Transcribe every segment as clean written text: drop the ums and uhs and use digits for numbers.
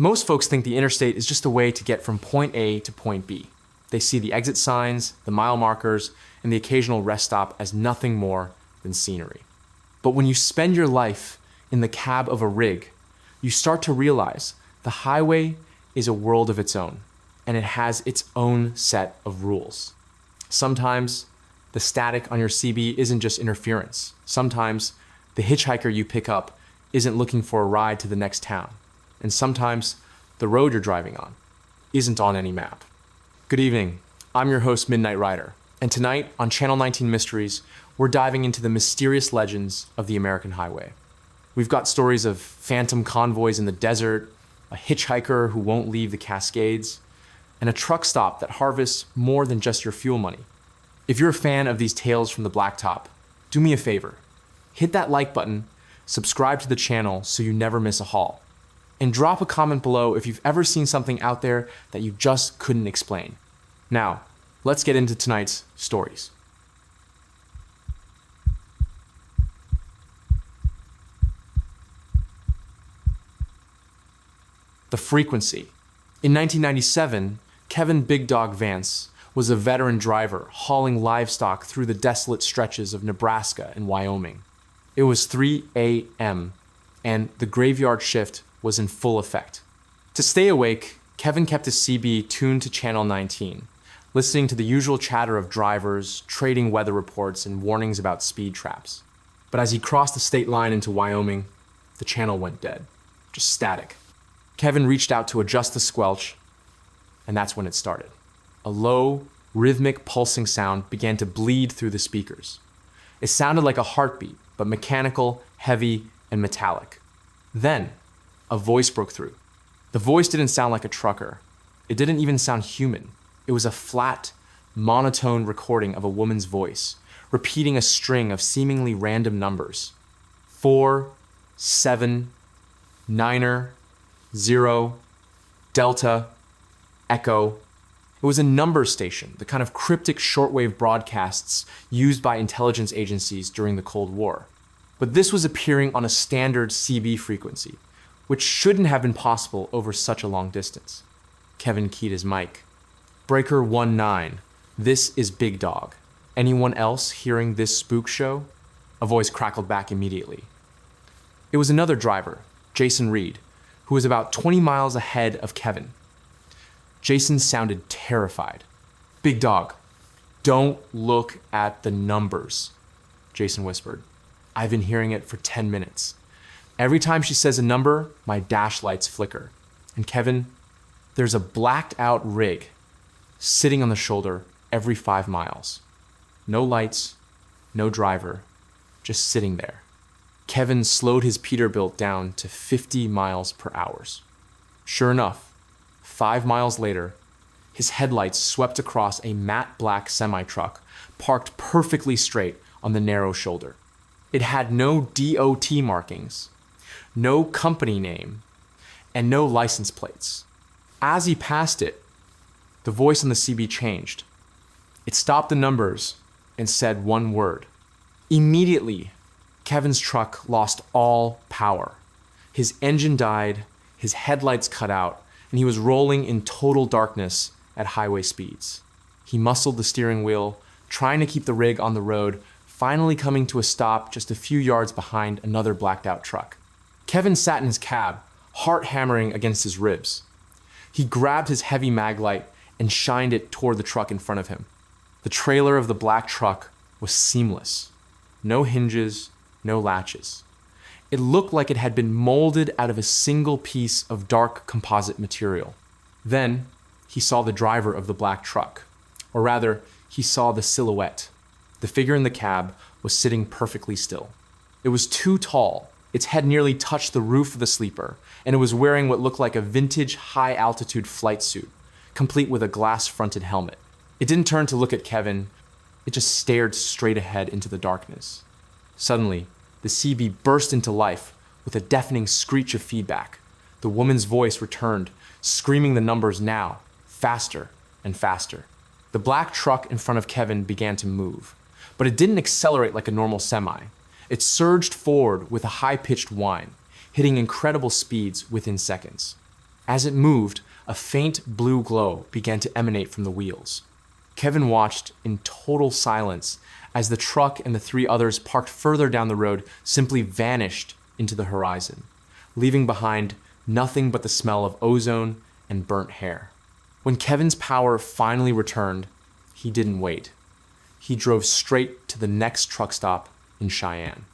Most folks think the interstate is just a way to get from point A to point B. They see the exit signs, the mile markers, and the occasional rest stop as nothing more than scenery. But when you spend your life in the cab of a rig, you start to realize the highway is a world of its own, and it has its own set of rules. Sometimes the static on your CB isn't just interference. Sometimes the hitchhiker you pick up isn't looking for a ride to the next town. And sometimes the road you're driving on isn't on any map. Good evening, I'm your host, Midnight Rider, and tonight on Channel 19 Mysteries, we're diving into the mysterious legends of the American highway. We've got stories of phantom convoys in the desert, a hitchhiker who won't leave the Cascades, and a truck stop that harvests more than just your fuel money. If you're a fan of these tales from the blacktop, do me a favor. Hit that like button, subscribe to the channel so you never miss a haul, and drop a comment below if you've ever seen something out there that you just couldn't explain. Now, let's get into tonight's stories. The frequency. In 1997, Kevin Big Dog Vance was a veteran driver hauling livestock through the desolate stretches of Nebraska and Wyoming. It was 3 a.m., and the graveyard shift was in full effect. To stay awake, Kevin kept his CB tuned to Channel 19, listening to the usual chatter of drivers, trading weather reports, and warnings about speed traps. But as he crossed the state line into Wyoming, the channel went dead, just static. Kevin reached out to adjust the squelch, and that's when it started. A low, rhythmic pulsing sound began to bleed through the speakers. It sounded like a heartbeat, but mechanical, heavy, and metallic. Then, a voice broke through. The voice didn't sound like a trucker. It didn't even sound human. It was a flat, monotone recording of a woman's voice, repeating a string of seemingly random numbers. 4, 7, 9er, 0, Delta, Echo. It was a number station, the kind of cryptic shortwave broadcasts used by intelligence agencies during the Cold War. But this was appearing on a standard CB frequency, which shouldn't have been possible over such a long distance. Kevin keyed his mic. Breaker 19, this is Big Dog. Anyone else hearing this spook show? A voice crackled back immediately. It was another driver, Jason Reed, who was about 20 miles ahead of Kevin. Jason sounded terrified. Big Dog, don't look at the numbers, Jason whispered. I've been hearing it for 10 minutes. Every time she says a number, my dash lights flicker. And Kevin, there's a blacked out rig sitting on the shoulder every 5 miles. No lights, no driver, just sitting there. Kevin slowed his Peterbilt down to 50 miles per hour. Sure enough, 5 miles later, his headlights swept across a matte black semi-truck parked perfectly straight on the narrow shoulder. It had no DOT markings, no company name, and no license plates. As he passed it, the voice on the CB changed. It stopped the numbers and said one word. Immediately, Kevin's truck lost all power. His engine died, his headlights cut out, and he was rolling in total darkness at highway speeds. He muscled the steering wheel, trying to keep the rig on the road, finally coming to a stop just a few yards behind another blacked out truck. Kevin sat in his cab, heart hammering against his ribs. He grabbed his heavy mag light and shined it toward the truck in front of him. The trailer of the black truck was seamless. No hinges, no latches. It looked like it had been molded out of a single piece of dark composite material. Then he saw the driver of the black truck, or rather, he saw the silhouette. The figure in the cab was sitting perfectly still. It was too tall. Its head nearly touched the roof of the sleeper, and it was wearing what looked like a vintage high-altitude flight suit, complete with a glass-fronted helmet. It didn't turn to look at Kevin. It just stared straight ahead into the darkness. Suddenly, the CB burst into life with a deafening screech of feedback. The woman's voice returned, screaming the numbers now, faster and faster. The black truck in front of Kevin began to move, but it didn't accelerate like a normal semi. It surged forward with a high-pitched whine, hitting incredible speeds within seconds. As it moved, a faint blue glow began to emanate from the wheels. Kevin watched in total silence as the truck and the three others parked further down the road simply vanished into the horizon, leaving behind nothing but the smell of ozone and burnt hair. When Kevin's power finally returned, he didn't wait. He drove straight to the next truck stop in Cheyenne.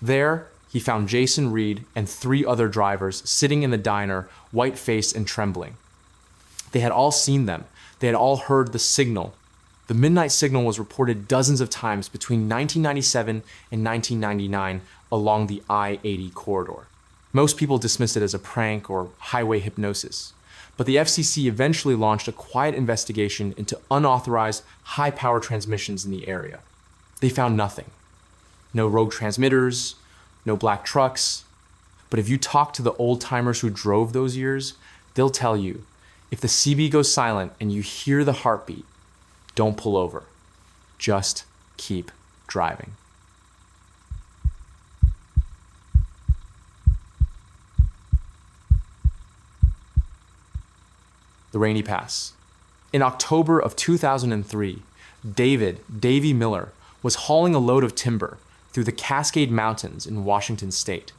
There, he found Jason Reed and three other drivers sitting in the diner, white-faced and trembling. They had all seen them. They had all heard the signal. The midnight signal was reported dozens of times between 1997 and 1999 along the I-80 corridor. Most people dismissed it as a prank or highway hypnosis, but the FCC eventually launched a quiet investigation into unauthorized high-power transmissions in the area. They found nothing. No rogue transmitters, no black trucks. But if you talk to the old-timers who drove those years, they'll tell you, if the CB goes silent and you hear the heartbeat, don't pull over. Just keep driving. The Rainy Pass. In October of 2003, Davy Miller was hauling a load of timber through the Cascade Mountains in Washington state.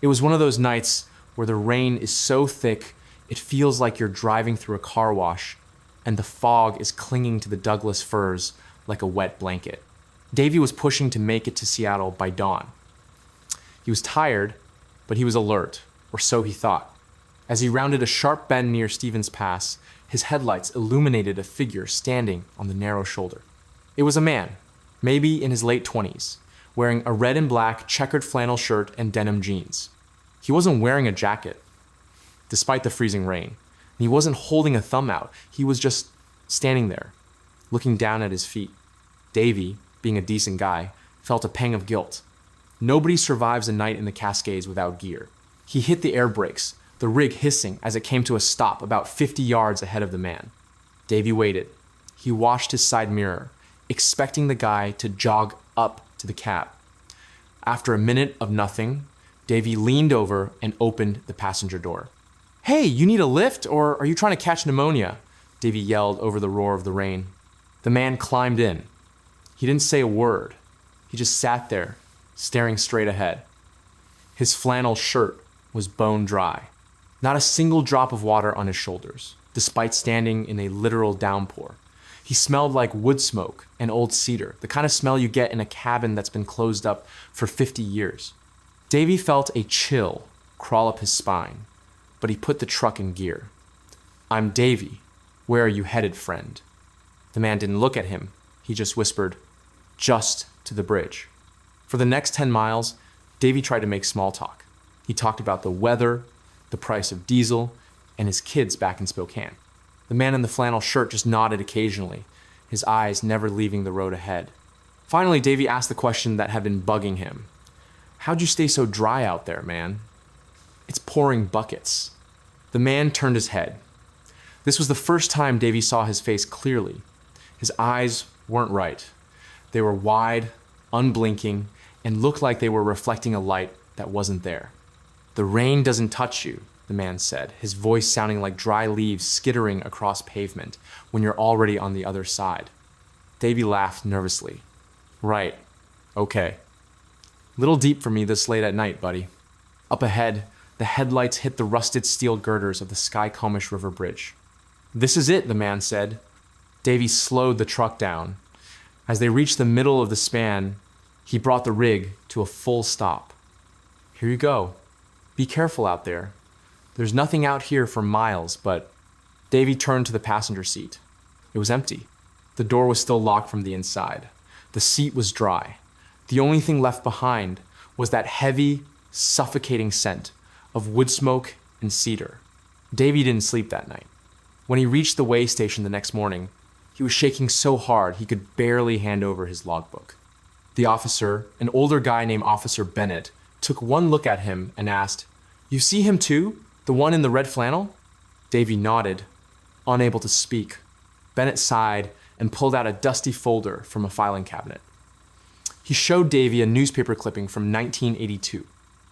It was one of those nights where the rain is so thick it feels like you're driving through a car wash and the fog is clinging to the Douglas firs like a wet blanket. Davy was pushing to make it to Seattle by dawn. He was tired, but he was alert, or so he thought. As he rounded a sharp bend near Stevens Pass, his headlights illuminated a figure standing on the narrow shoulder. It was a man, maybe in his late 20s, wearing a red and black checkered flannel shirt and denim jeans. He wasn't wearing a jacket, despite the freezing rain. He wasn't holding a thumb out. He was just standing there, looking down at his feet. Davy, being a decent guy, felt a pang of guilt. Nobody survives a night in the Cascades without gear. He hit the air brakes, the rig hissing as it came to a stop about 50 yards ahead of the man. Davy waited. He watched his side mirror, expecting the guy to jog up to the cab. After a minute of nothing, Davy leaned over and opened the passenger door. "Hey, you need a lift, or are you trying to catch pneumonia?" Davy yelled over the roar of the rain. The man climbed in. He didn't say a word. He just sat there, staring straight ahead. His flannel shirt was bone dry. Not a single drop of water on his shoulders, despite standing in a literal downpour. He smelled like wood smoke and old cedar, the kind of smell you get in a cabin that's been closed up for 50 years. Davy felt a chill crawl up his spine, but he put the truck in gear. "I'm Davy. Where are you headed, friend?" The man didn't look at him. He just whispered, "Just to the bridge." For the next 10 miles, Davy tried to make small talk. He talked about the weather, the price of diesel, and his kids back in Spokane. The man in the flannel shirt just nodded occasionally, his eyes never leaving the road ahead. Finally, Davy asked the question that had been bugging him. "How'd you stay so dry out there, man?" "It's pouring buckets." The man turned his head. This was the first time Davy saw his face clearly. His eyes weren't right. They were wide, unblinking, and looked like they were reflecting a light that wasn't there. "The rain doesn't touch you," the man said, his voice sounding like dry leaves skittering across pavement when you're already on the other side. Davy laughed nervously. "Right. Okay. Little deep for me this late at night, buddy." Up ahead, the headlights hit the rusted steel girders of the Skycomish River Bridge. "This is it," the man said. Davy slowed the truck down. As they reached the middle of the span, he brought the rig to a full stop. "Here you go. Be careful out there. There's nothing out here for miles, but..." Davy turned to the passenger seat. It was empty. The door was still locked from the inside. The seat was dry. The only thing left behind was that heavy, suffocating scent of wood smoke and cedar. Davy didn't sleep that night. When he reached the way station the next morning, he was shaking so hard he could barely hand over his logbook. The officer, an older guy named Officer Bennett, took one look at him and asked, "You see him too? The one in the red flannel?" Davy nodded, unable to speak. Bennett sighed and pulled out a dusty folder from a filing cabinet. He showed Davy a newspaper clipping from 1982.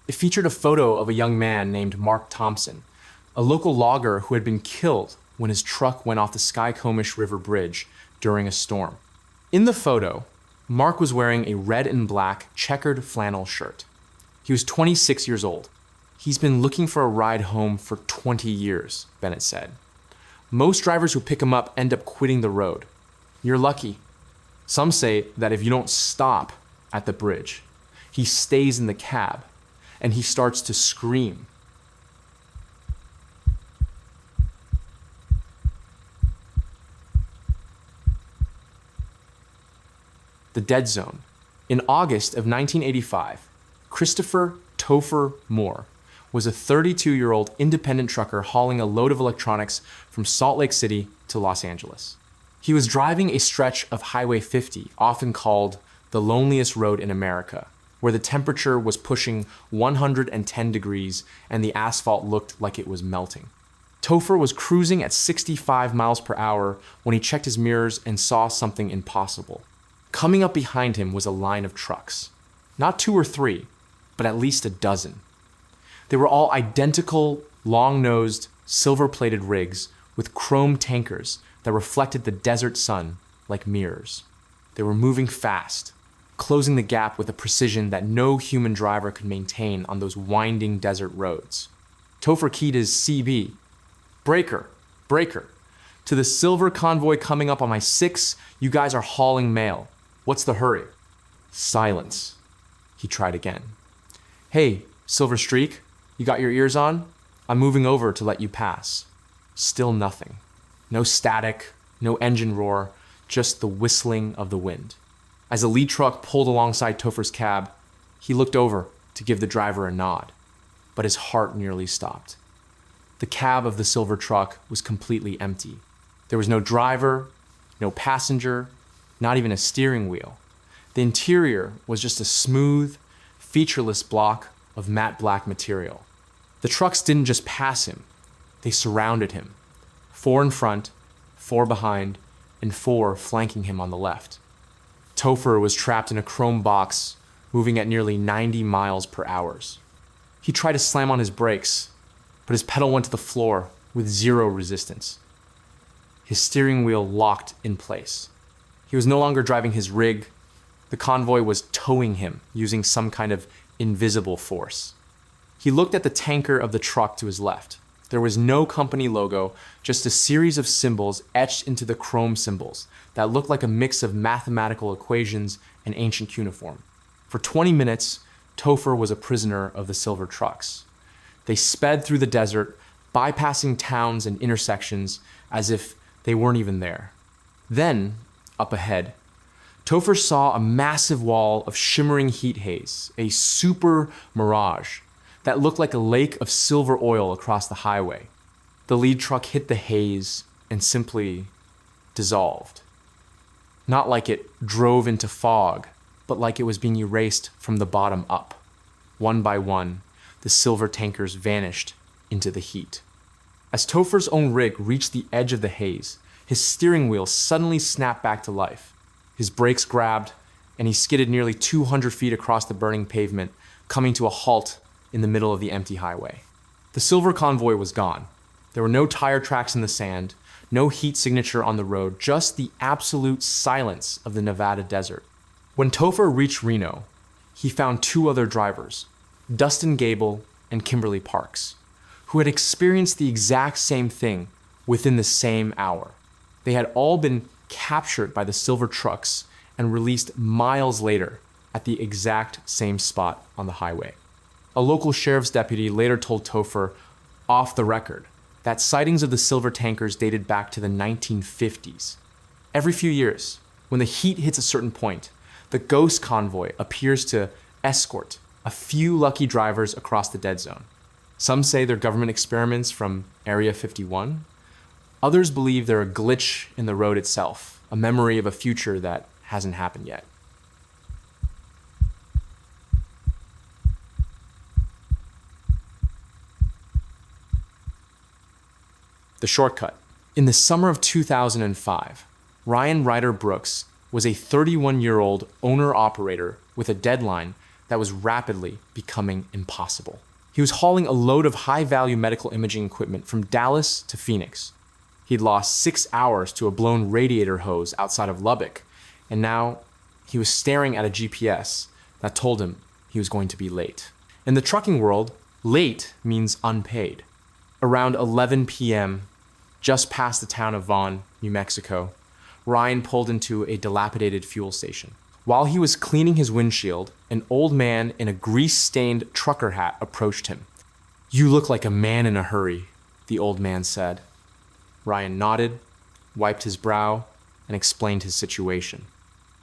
It featured a photo of a young man named Mark Thompson, a local logger who had been killed when his truck went off the Skycomish River Bridge during a storm. In the photo, Mark was wearing a red and black checkered flannel shirt. He was 26 years old. He's been looking for a ride home for 20 years, Bennett said. Most drivers who pick him up end up quitting the road. You're lucky. Some say that if you don't stop at the bridge, he stays in the cab and he starts to scream. The dead zone. In August of 1985, Christopher Topher Moore was a 32-year-old independent trucker hauling a load of electronics from Salt Lake City to Los Angeles. He was driving a stretch of Highway 50, often called the loneliest road in America, where the temperature was pushing 110 degrees and the asphalt looked like it was melting. Topher was cruising at 65 miles per hour when he checked his mirrors and saw something impossible. Coming up behind him was a line of trucks. Not 2 or 3, but at least a dozen. They were all identical, long-nosed, silver-plated rigs with chrome tankers that reflected the desert sun like mirrors. They were moving fast, closing the gap with a precision that no human driver could maintain on those winding desert roads. Topher keyed his CB. Breaker, breaker. To the silver convoy coming up on my 6, you guys are hauling mail. What's the hurry? Silence. He tried again. Hey, Silver Streak, you got your ears on? I'm moving over to let you pass. Still nothing. No static, no engine roar, just the whistling of the wind. As the lead truck pulled alongside Topher's cab, he looked over to give the driver a nod, but his heart nearly stopped. The cab of the silver truck was completely empty. There was no driver, no passenger, not even a steering wheel. The interior was just a smooth, featureless block of matte black material. The trucks didn't just pass him, they surrounded him. 4 in front, 4 behind, and 4 flanking him on the left. Topher was trapped in a chrome box, moving at nearly 90 miles per hour. He tried to slam on his brakes, but his pedal went to the floor with 0 resistance. His steering wheel locked in place. He was no longer driving his rig. The convoy was towing him using some kind of invisible force. He looked at the tanker of the truck to his left. There was no company logo, just a series of symbols etched into the chrome symbols that looked like a mix of mathematical equations and ancient cuneiform. For 20 minutes, Topher was a prisoner of the silver trucks. They sped through the desert, bypassing towns and intersections as if they weren't even there. Then, up ahead, Topher saw a massive wall of shimmering heat haze, a super mirage that looked like a lake of silver oil across the highway. The lead truck hit the haze and simply dissolved. Not like it drove into fog, but like it was being erased from the bottom up. One by one, the silver tankers vanished into the heat. As Topher's own rig reached the edge of the haze, his steering wheel suddenly snapped back to life. His brakes grabbed, and he skidded nearly 200 feet across the burning pavement, coming to a halt in the middle of the empty highway. The silver convoy was gone. There were no tire tracks in the sand, no heat signature on the road, just the absolute silence of the Nevada desert. When Topher reached Reno, he found 2 other drivers, Dustin Gable and Kimberly Parks, who had experienced the exact same thing within the same hour. They had all been captured by the silver trucks and released miles later at the exact same spot on the highway. A local sheriff's deputy later told Topher, off the record, that sightings of the silver tankers dated back to the 1950s. Every few years, when the heat hits a certain point, the ghost convoy appears to escort a few lucky drivers across the dead zone. Some say they're government experiments from Area 51. Others believe they're a glitch in the road itself, a memory of a future that hasn't happened yet. The shortcut. In the summer of 2005, Ryan Ryder Brooks was a 31-year-old owner-operator with a deadline that was rapidly becoming impossible. He was hauling a load of high-value medical imaging equipment from Dallas to Phoenix. He'd lost 6 hours to a blown radiator hose outside of Lubbock, and now he was staring at a GPS that told him he was going to be late. In the trucking world, late means unpaid. Around 11 p.m., just past the town of Vaughn, New Mexico, Ryan pulled into a dilapidated fuel station. While he was cleaning his windshield, an old man in a grease-stained trucker hat approached him. "You look like a man in a hurry," the old man said. Ryan nodded, wiped his brow, and explained his situation.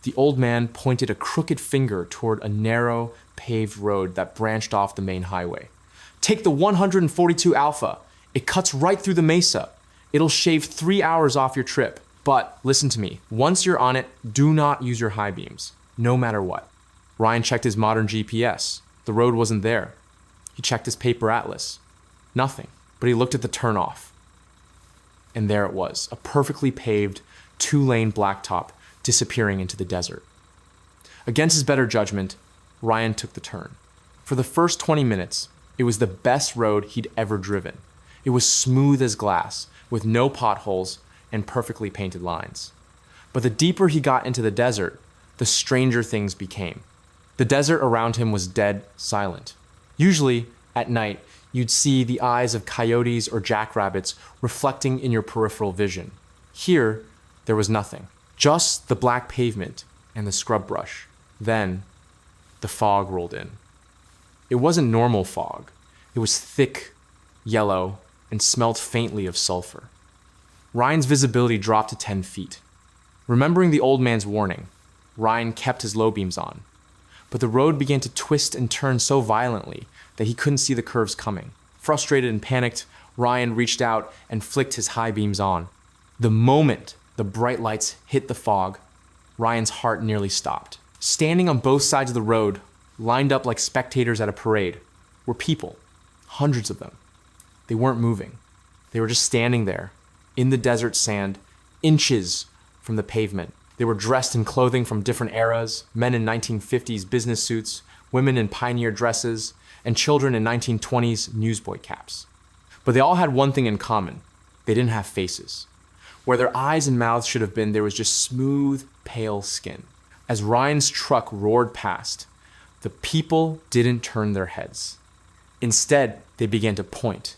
The old man pointed a crooked finger toward a narrow, paved road that branched off the main highway. "Take the 142 Alpha. It cuts right through the mesa. It'll shave 3 hours off your trip. But listen to me, once you're on it, do not use your high beams, no matter what." Ryan checked his modern GPS. The road wasn't there. He checked his paper atlas. Nothing. But he looked at the turnoff. And there it was, a perfectly paved, 2-lane blacktop disappearing into the desert. Against his better judgment, Ryan took the turn. For the first 20 minutes, it was the best road he'd ever driven. It was smooth as glass, with no potholes and perfectly painted lines. But the deeper he got into the desert, the stranger things became. The desert around him was dead silent. Usually, at night, you'd see the eyes of coyotes or jackrabbits reflecting in your peripheral vision. Here, there was nothing. Just the black pavement and the scrub brush. Then, the fog rolled in. It wasn't normal fog. It was thick, yellow, and smelled faintly of sulfur. Ryan's visibility dropped to 10 feet. Remembering the old man's warning, Ryan kept his low beams on. But the road began to twist and turn so violently that he couldn't see the curves coming. Frustrated and panicked, Ryan reached out and flicked his high beams on. The moment the bright lights hit the fog, Ryan's heart nearly stopped. Standing on both sides of the road, lined up like spectators at a parade, were people, hundreds of them. They weren't moving. They were just standing there, in the desert sand, inches from the pavement. They were dressed in clothing from different eras, men in 1950s business suits, women in pioneer dresses, and children in 1920s newsboy caps. But they all had one thing in common. They didn't have faces. Where their eyes and mouths should have been, there was just smooth, pale skin. As Ryan's truck roared past, the people didn't turn their heads. Instead, they began to point.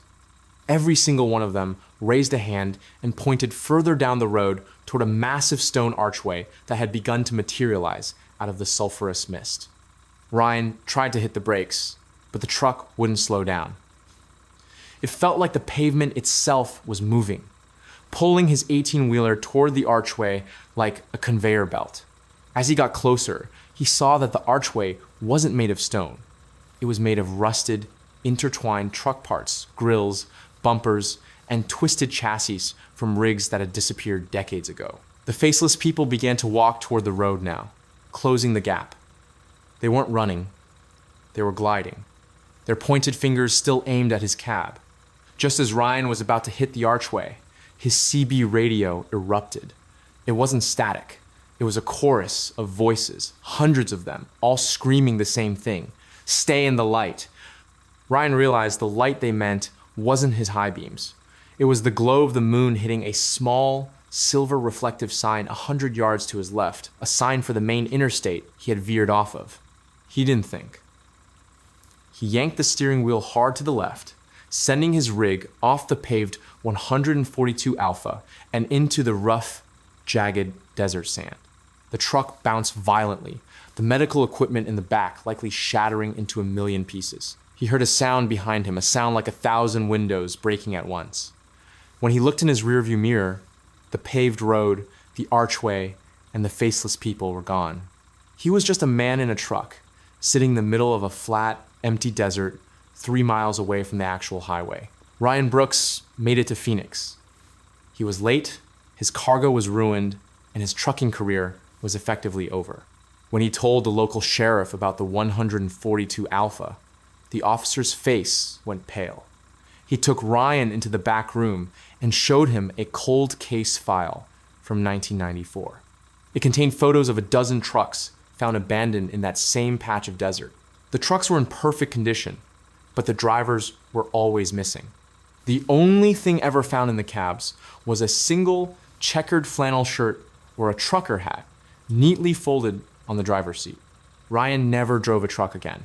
Every single one of them raised a hand and pointed further down the road toward a massive stone archway that had begun to materialize out of the sulfurous mist. Ryan tried to hit the brakes, but the truck wouldn't slow down. It felt like the pavement itself was moving, pulling his 18-wheeler toward the archway like a conveyor belt. As he got closer, he saw that the archway wasn't made of stone. It was made of rusted, intertwined truck parts, grills, bumpers, and twisted chassis from rigs that had disappeared decades ago. The faceless people began to walk toward the road now, closing the gap. They weren't running. They were gliding, their pointed fingers still aimed at his cab. Just as Ryan was about to hit the archway, his CB radio erupted. It wasn't static. It was a chorus of voices, hundreds of them, all screaming the same thing. "Stay in the light." Ryan realized the light they meant wasn't his high beams. It was the glow of the moon hitting a small, silver reflective sign 100 yards to his left, a sign for the main interstate he had veered off of. He didn't think. He yanked the steering wheel hard to the left, sending his rig off the paved 142 Alpha and into the rough, jagged desert sand. The truck bounced violently, the medical equipment in the back likely shattering into a million pieces. He heard a sound behind him, a sound like 1,000 windows breaking at once. When he looked in his rearview mirror, the paved road, the archway, and the faceless people were gone. He was just a man in a truck, sitting in the middle of a flat, empty desert 3 miles away from the actual highway. Ryan Brooks made it to Phoenix. He was late, his cargo was ruined, and his trucking career was effectively over. When he told the local sheriff about the 142 Alpha, the officer's face went pale. He took Ryan into the back room and showed him a cold case file from 1994. It contained photos of a dozen trucks found abandoned in that same patch of desert. The trucks were in perfect condition. but the drivers were always missing. The only thing ever found in the cabs was a single checkered flannel shirt or a trucker hat, neatly folded on the driver's seat. Ryan never drove a truck again.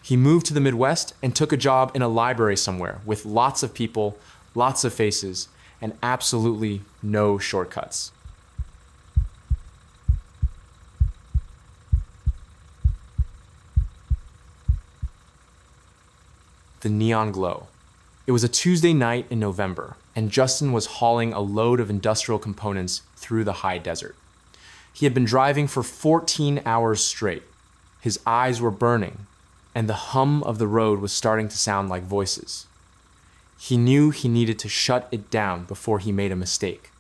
He moved to the Midwest and took a job in a library somewhere with lots of people, lots of faces, and absolutely no shortcuts. The neon glow. It was a Tuesday night in November, and Justin was hauling a load of industrial components through the high desert. He had been driving for 14 hours straight. His eyes were burning, and the hum of the road was starting to sound like voices. He knew he needed to shut it down before he made a mistake.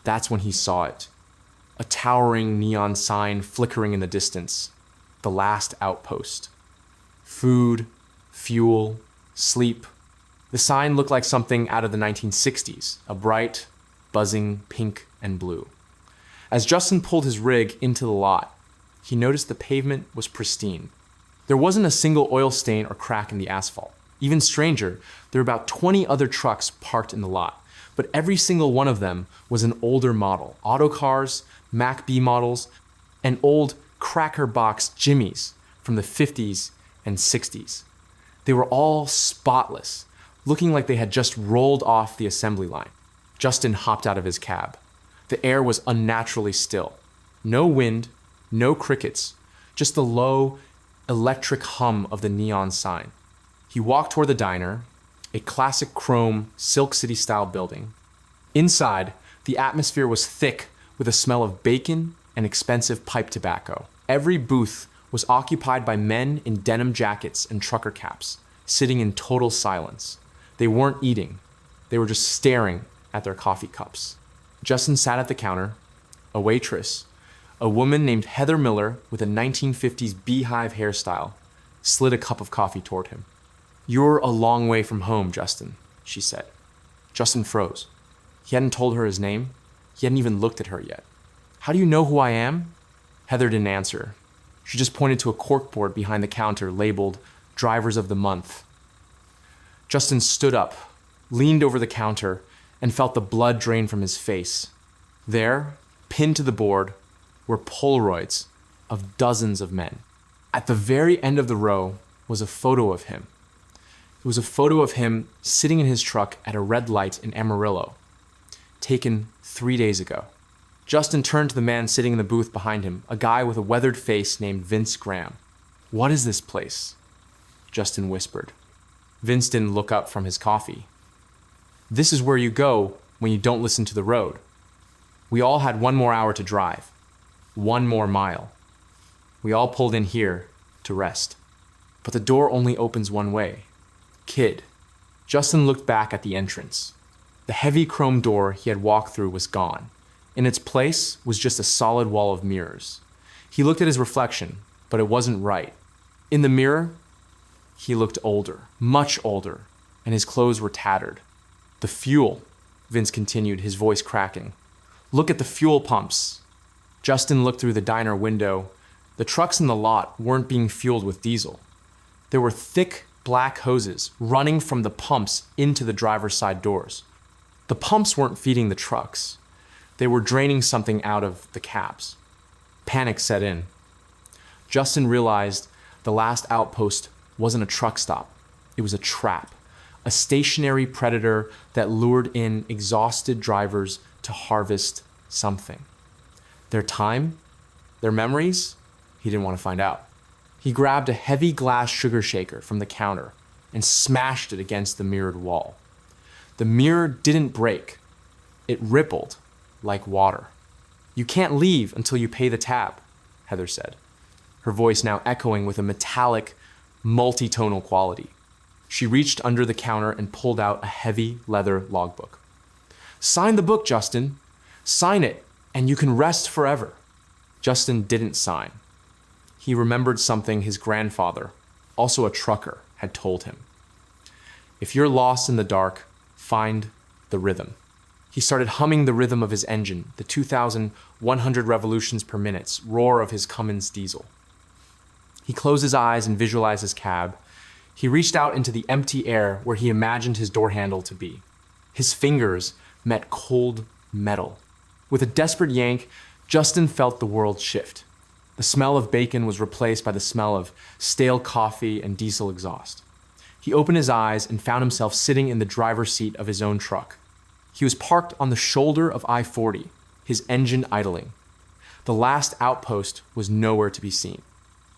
That's when he saw it. A towering neon sign flickering in the distance. The last outpost. Food, fuel, sleep. The sign looked like something out of the 1960s, a bright, buzzing pink and blue. As Justin pulled his rig into the lot, he noticed the pavement was pristine. There wasn't a single oil stain or crack in the asphalt. Even stranger, there were about 20 other trucks parked in the lot, but every single one of them was an older model. Auto cars, Mac B models, and old cracker box Jimmys from the 50s and 60s. They were all spotless, looking like they had just rolled off the assembly line. Justin hopped out of his cab. The air was unnaturally still. No wind, no crickets, just the low, electric hum of the neon sign. He walked toward the diner, a classic chrome Silk City-style building. Inside, the atmosphere was thick with a smell of bacon and expensive pipe tobacco. Every booth was occupied by men in denim jackets and trucker caps, sitting in total silence. They weren't eating. They were just staring at their coffee cups. Justin sat at the counter. A waitress, a woman named Heather Miller with a 1950s beehive hairstyle, slid a cup of coffee toward him. "You're a long way from home, Justin," she said. Justin froze. He hadn't told her his name. He hadn't even looked at her yet. "How do you know who I am?" Heather didn't answer. She just pointed to a corkboard behind the counter labeled Drivers of the Month. Justin stood up, leaned over the counter, and felt the blood drain from his face. There, pinned to the board, were Polaroids of dozens of men. At the very end of the row was a photo of him. It was a photo of him sitting in his truck at a red light in Amarillo, taken 3 days ago. Justin turned to the man sitting in the booth behind him, a guy with a weathered face named Vince Graham. "What is this place?" Justin whispered. Vince didn't look up from his coffee. "This is where you go when you don't listen to the road. We all had 1 more hour to drive. 1 more mile. We all pulled in here to rest. But the door only opens one way. Kid." Justin looked back at the entrance. The heavy chrome door he had walked through was gone. In its place was just a solid wall of mirrors. He looked at his reflection, but it wasn't right. In the mirror, he looked older, much older, and his clothes were tattered. "The fuel," Vince continued, his voice cracking. "Look at the fuel pumps." Justin looked through the diner window. The trucks in the lot weren't being fueled with diesel. There were thick black hoses running from the pumps into the driver's side doors. The pumps weren't feeding the trucks. They were draining something out of the cabs. Panic set in. Justin realized the last outpost wasn't a truck stop. It was a trap, a stationary predator that lured in exhausted drivers to harvest something. Their time? Their memories? He didn't want to find out. He grabbed a heavy glass sugar shaker from the counter and smashed it against the mirrored wall. The mirror didn't break. It rippled like water. "You can't leave until you pay the tab," Heather said, her voice now echoing with a metallic, multi-tonal quality. She reached under the counter and pulled out a heavy leather logbook. "Sign the book, Justin. Sign it, and you can rest forever." Justin didn't sign. He remembered something his grandfather, also a trucker, had told him. "If you're lost in the dark, find the rhythm." He started humming the rhythm of his engine, the 2,100 revolutions per minute's roar of his Cummins diesel. He closed his eyes and visualized his cab, He reached out into the empty air where he imagined his door handle to be. His fingers met cold metal. With a desperate yank, Justin felt the world shift. The smell of bacon was replaced by the smell of stale coffee and diesel exhaust. He opened his eyes and found himself sitting in the driver's seat of his own truck. He was parked on the shoulder of I-40, his engine idling. The last outpost was nowhere to be seen.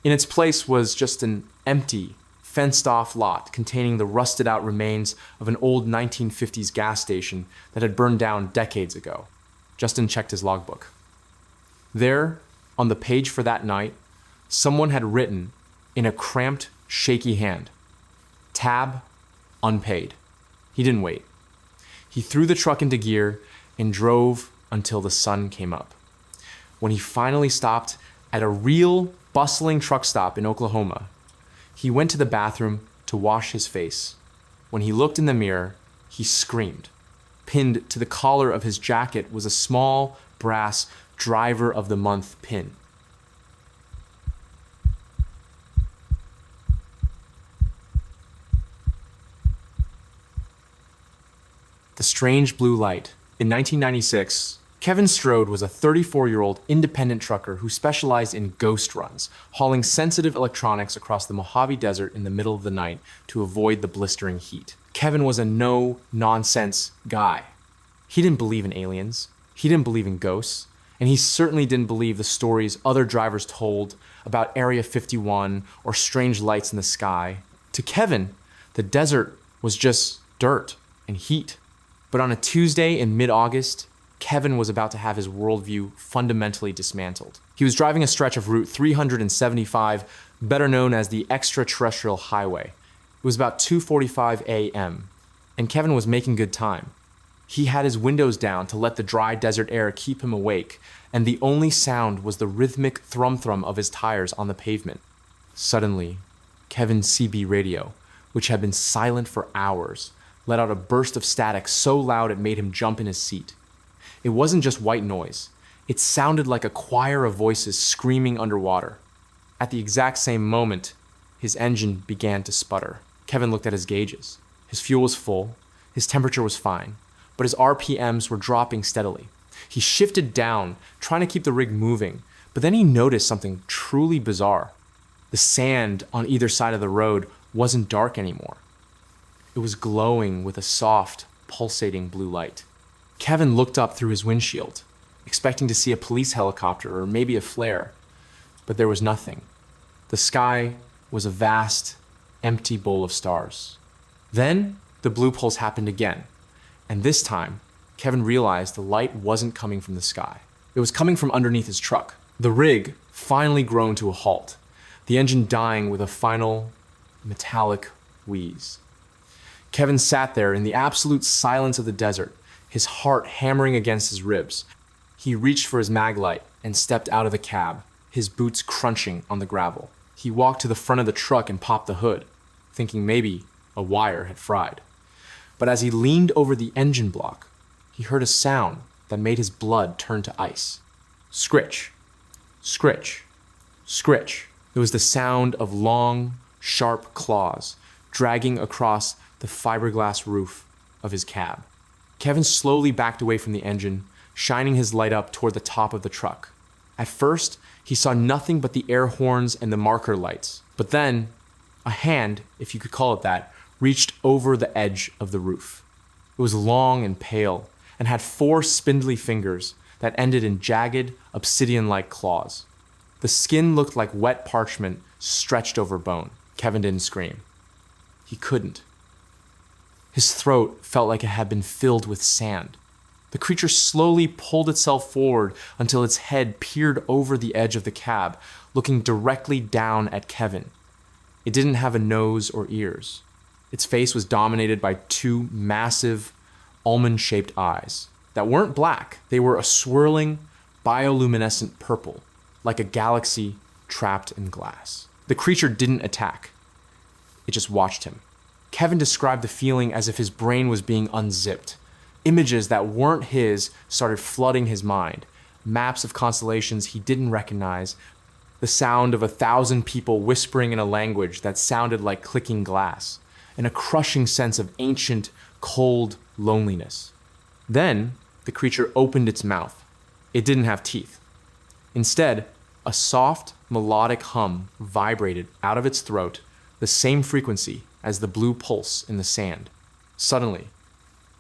In its place was just an empty, fenced-off lot containing the rusted-out remains of an old 1950s gas station that had burned down decades ago. Justin checked his logbook. There, on the page for that night, someone had written, in a cramped, shaky hand, "Tab, unpaid." He didn't wait. He threw the truck into gear and drove until the sun came up. When he finally stopped at a real, bustling truck stop in Oklahoma, he went to the bathroom to wash his face. When he looked in the mirror, he screamed. Pinned to the collar of his jacket was a small, brass Driver of the Month pin. The strange blue light. In 1996, Kevin Strode was a 34-year-old independent trucker who specialized in ghost runs, hauling sensitive electronics across the Mojave Desert in the middle of the night to avoid the blistering heat. Kevin was a no-nonsense guy. He didn't believe in aliens, he didn't believe in ghosts, and he certainly didn't believe the stories other drivers told about Area 51 or strange lights in the sky. To Kevin, the desert was just dirt and heat. But on a Tuesday in mid-August, Kevin was about to have his worldview fundamentally dismantled. He was driving a stretch of Route 375, better known as the Extraterrestrial Highway. It was about 2:45 a.m., and Kevin was making good time. He had his windows down to let the dry desert air keep him awake, and the only sound was the rhythmic thrum-thrum of his tires on the pavement. Suddenly, Kevin's CB radio, which had been silent for hours, let out a burst of static so loud it made him jump in his seat. It wasn't just white noise. It sounded like a choir of voices screaming underwater. At the exact same moment, his engine began to sputter. Kevin looked at his gauges. His fuel was full, his temperature was fine, but his RPMs were dropping steadily. He shifted down, trying to keep the rig moving, but then he noticed something truly bizarre. The sand on either side of the road wasn't dark anymore. It was glowing with a soft, pulsating blue light. Kevin looked up through his windshield, expecting to see a police helicopter or maybe a flare, but there was nothing. The sky was a vast, empty bowl of stars. Then the blue pulse happened again, and this time, Kevin realized the light wasn't coming from the sky. It was coming from underneath his truck. The rig finally groaned to a halt, the engine dying with a final, metallic wheeze. Kevin sat there in the absolute silence of the desert, his heart hammering against his ribs. He reached for his mag light and stepped out of the cab, his boots crunching on the gravel. He walked to the front of the truck and popped the hood, thinking maybe a wire had fried. But as he leaned over the engine block, he heard a sound that made his blood turn to ice. Scritch, scritch, scritch. It was the sound of long, sharp claws dragging across the fiberglass roof of his cab. Kevin slowly backed away from the engine, shining his light up toward the top of the truck. At first, he saw nothing but the air horns and the marker lights. But then, a hand, if you could call it that, reached over the edge of the roof. It was long and pale, and had 4 spindly fingers that ended in jagged, obsidian-like claws. The skin looked like wet parchment stretched over bone. Kevin didn't scream. He couldn't. His throat felt like it had been filled with sand. The creature slowly pulled itself forward until its head peered over the edge of the cab, looking directly down at Kevin. It didn't have a nose or ears. Its face was dominated by 2 massive, almond-shaped eyes that weren't black. They were a swirling, bioluminescent purple, like a galaxy trapped in glass. The creature didn't attack. It just watched him. Kevin described the feeling as if his brain was being unzipped. Images that weren't his started flooding his mind. Maps of constellations he didn't recognize. The the sound of 1,000 people whispering in a language that sounded like clicking glass, and a crushing sense of ancient, cold loneliness. Then, the creature opened its mouth. It didn't have teeth. Instead, a soft, melodic hum vibrated out of its throat, the same frequency as the blue pulse in the sand. Suddenly,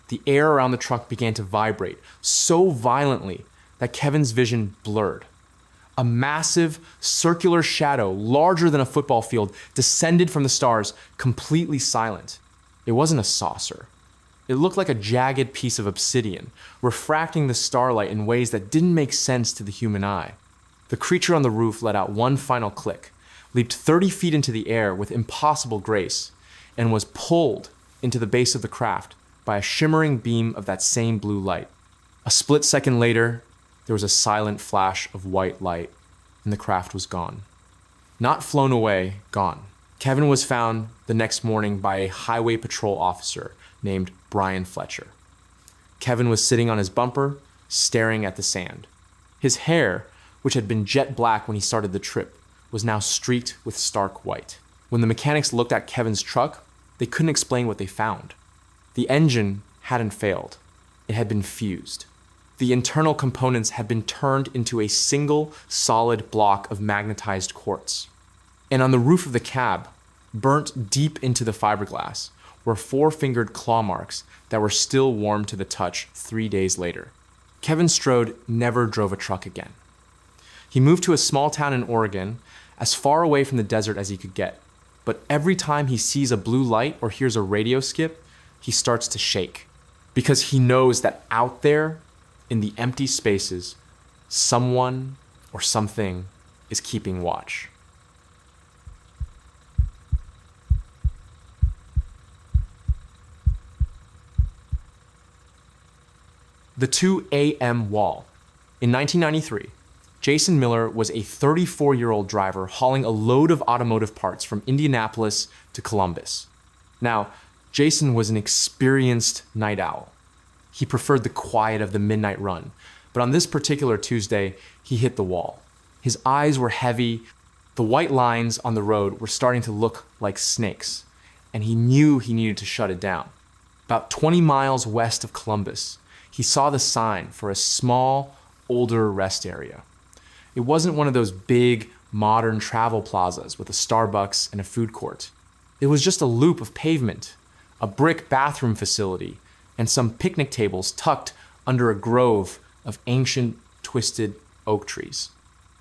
the air around the truck began to vibrate so violently that Kevin's vision blurred. A massive, circular shadow, larger than a football field, descended from the stars, completely silent. It wasn't a saucer. It looked like a jagged piece of obsidian, refracting the starlight in ways that didn't make sense to the human eye. The creature on the roof let out one final click, leaped 30 feet into the air with impossible grace, and was pulled into the base of the craft by a shimmering beam of that same blue light. A split second later, there was a silent flash of white light, and the craft was gone. Not flown away, gone. Kevin was found the next morning by a highway patrol officer named Brian Fletcher. Kevin was sitting on his bumper, staring at the sand. His hair, which had been jet black when he started the trip, was now streaked with stark white. When the mechanics looked at Kevin's truck, they couldn't explain what they found. The engine hadn't failed. It had been fused. The internal components had been turned into a single solid block of magnetized quartz. And on the roof of the cab, burnt deep into the fiberglass, were four-fingered claw marks that were still warm to the touch 3 days later. Kevin Strode never drove a truck again. He moved to a small town in Oregon, as far away from the desert as he could get. But every time he sees a blue light or hears a radio skip, he starts to shake. Because he knows that out there, in the empty spaces, someone or something is keeping watch. The 2 a.m. wall. In 1993, Jason Miller was a 34-year-old driver hauling a load of automotive parts from Indianapolis to Columbus. Now, Jason was an experienced night owl. He preferred the quiet of the midnight run, but on this particular Tuesday, he hit the wall. His eyes were heavy, the white lines on the road were starting to look like snakes, and he knew he needed to shut it down. About 20 miles west of Columbus, he saw the sign for a small, older rest area. It wasn't one of those big, modern travel plazas with a Starbucks and a food court. It was just a loop of pavement, a brick bathroom facility, and some picnic tables tucked under a grove of ancient, twisted oak trees.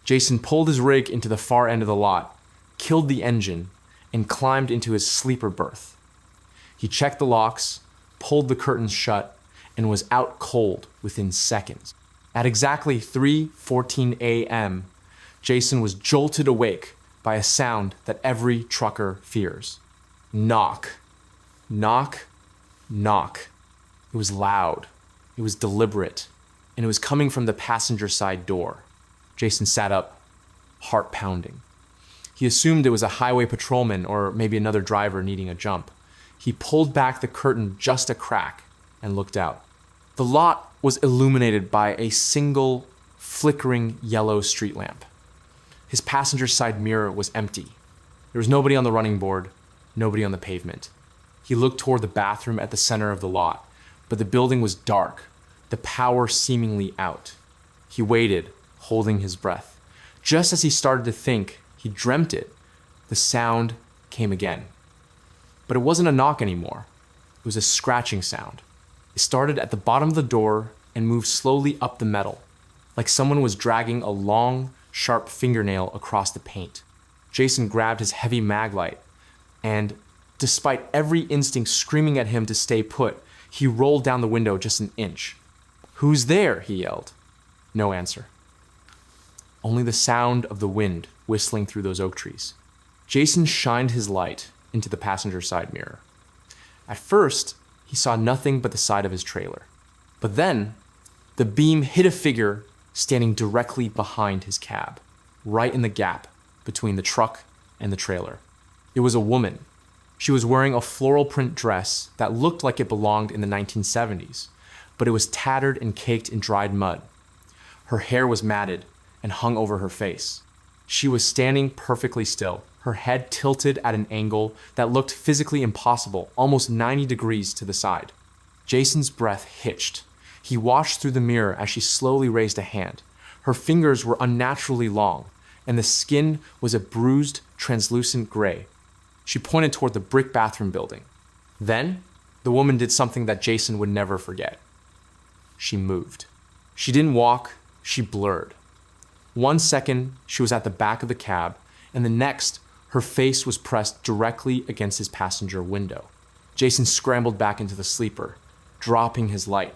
Jason pulled his rig into the far end of the lot, killed the engine, and climbed into his sleeper berth. He checked the locks, pulled the curtains shut, and was out cold within seconds. At exactly 3:14 a.m., Jason was jolted awake by a sound that every trucker fears. Knock. Knock. Knock. It was loud. It was deliberate. And it was coming from the passenger side door. Jason sat up, heart pounding. He assumed it was a highway patrolman or maybe another driver needing a jump. He pulled back the curtain just a crack and looked out. The lot was illuminated by a single, flickering yellow street lamp. His passenger side mirror was empty. There was nobody on the running board, nobody on the pavement. He looked toward the bathroom at the center of the lot, but the building was dark, the power seemingly out. He waited, holding his breath. Just as he started to think he dreamt it, the sound came again. But it wasn't a knock anymore. It was a scratching sound. It started at the bottom of the door and moved slowly up the metal, like someone was dragging a long, sharp fingernail across the paint. Jason grabbed his heavy mag light, and despite every instinct screaming at him to stay put, he rolled down the window just an inch. "Who's there?" he yelled. No answer. Only the sound of the wind whistling through those oak trees. Jason shined his light into the passenger side mirror. At first, he saw nothing but the side of his trailer. But then, the beam hit a figure standing directly behind his cab, right in the gap between the truck and the trailer. It was a woman. She was wearing a floral print dress that looked like it belonged in the 1970s, but it was tattered and caked in dried mud. Her hair was matted and hung over her face. She was standing perfectly still, her head tilted at an angle that looked physically impossible, almost 90 degrees to the side. Jason's breath hitched. He watched through the mirror as she slowly raised a hand. Her fingers were unnaturally long, and the skin was a bruised, translucent gray. She pointed toward the brick bathroom building. Then, the woman did something that Jason would never forget. She moved. She didn't walk, she blurred. 1 second, she was at the back of the cab, and the next, her face was pressed directly against his passenger window. Jason scrambled back into the sleeper, dropping his light.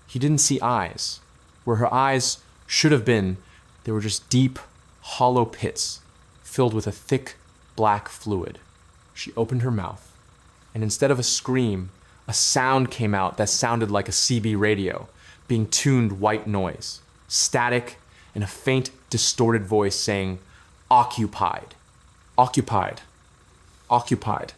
He didn't see eyes. Where her eyes should have been, they were just deep, hollow pits filled with a thick, black fluid. She opened her mouth, and instead of a scream, a sound came out that sounded like a CB radio, being tuned white noise, static, and a faint, distorted voice saying, "Occupied, occupied, occupied."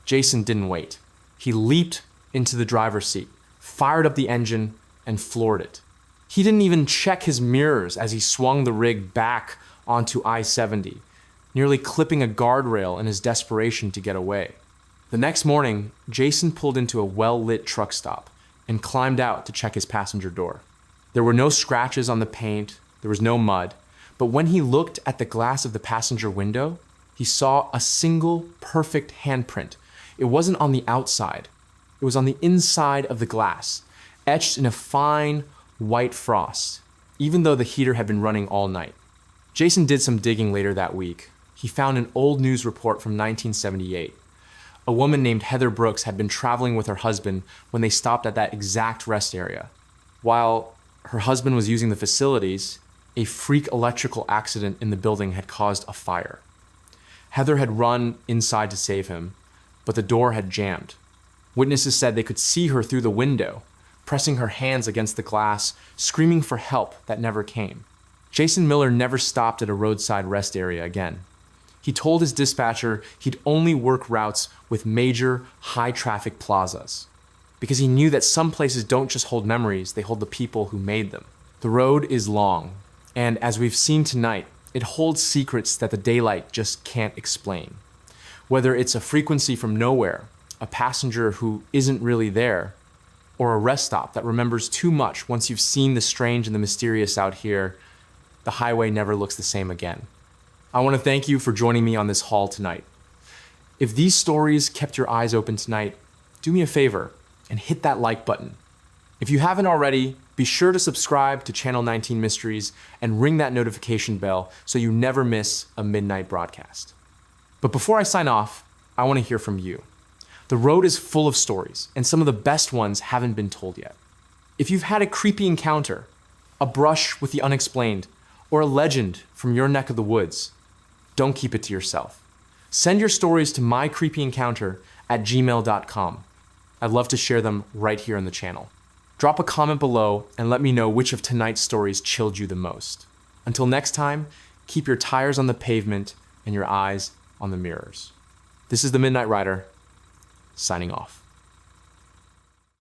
Jason didn't wait. He leaped into the driver's seat, fired up the engine, and floored it. He didn't even check his mirrors as he swung the rig back onto I-70, nearly clipping a guardrail in his desperation to get away. The next morning, Jason pulled into a well-lit truck stop and climbed out to check his passenger door. There were no scratches on the paint, there was no mud, but when he looked at the glass of the passenger window, he saw a single perfect handprint. It wasn't on the outside, it was on the inside of the glass, etched in a fine white frost, even though the heater had been running all night. Jason did some digging later that week. He found an old news report from 1978. A woman named Heather Brooks had been traveling with her husband when they stopped at that exact rest area. While her husband was using the facilities, a freak electrical accident in the building had caused a fire. Heather had run inside to save him, but the door had jammed. Witnesses said they could see her through the window, pressing her hands against the glass, screaming for help that never came. Jason Miller never stopped at a roadside rest area again. He told his dispatcher he'd only work routes with major, high-traffic plazas, because he knew that some places don't just hold memories, they hold the people who made them. The road is long, and as we've seen tonight, it holds secrets that the daylight just can't explain. Whether it's a frequency from nowhere, a passenger who isn't really there, or a rest stop that remembers too much once you've seen the strange and the mysterious out here, the highway never looks the same again. I want to thank you for joining me on this haul tonight. If these stories kept your eyes open tonight, do me a favor and hit that like button. If you haven't already, be sure to subscribe to Channel 19 Mysteries and ring that notification bell so you never miss a midnight broadcast. But before I sign off, I want to hear from you. The road is full of stories, and some of the best ones haven't been told yet. If you've had a creepy encounter, a brush with the unexplained, or a legend from your neck of the woods, don't keep it to yourself. Send your stories to mycreepyencounter@gmail.com. I'd love to share them right here on the channel. Drop a comment below and let me know which of tonight's stories chilled you the most. Until next time, keep your tires on the pavement and your eyes on the mirrors. This is the Midnight Rider, signing off.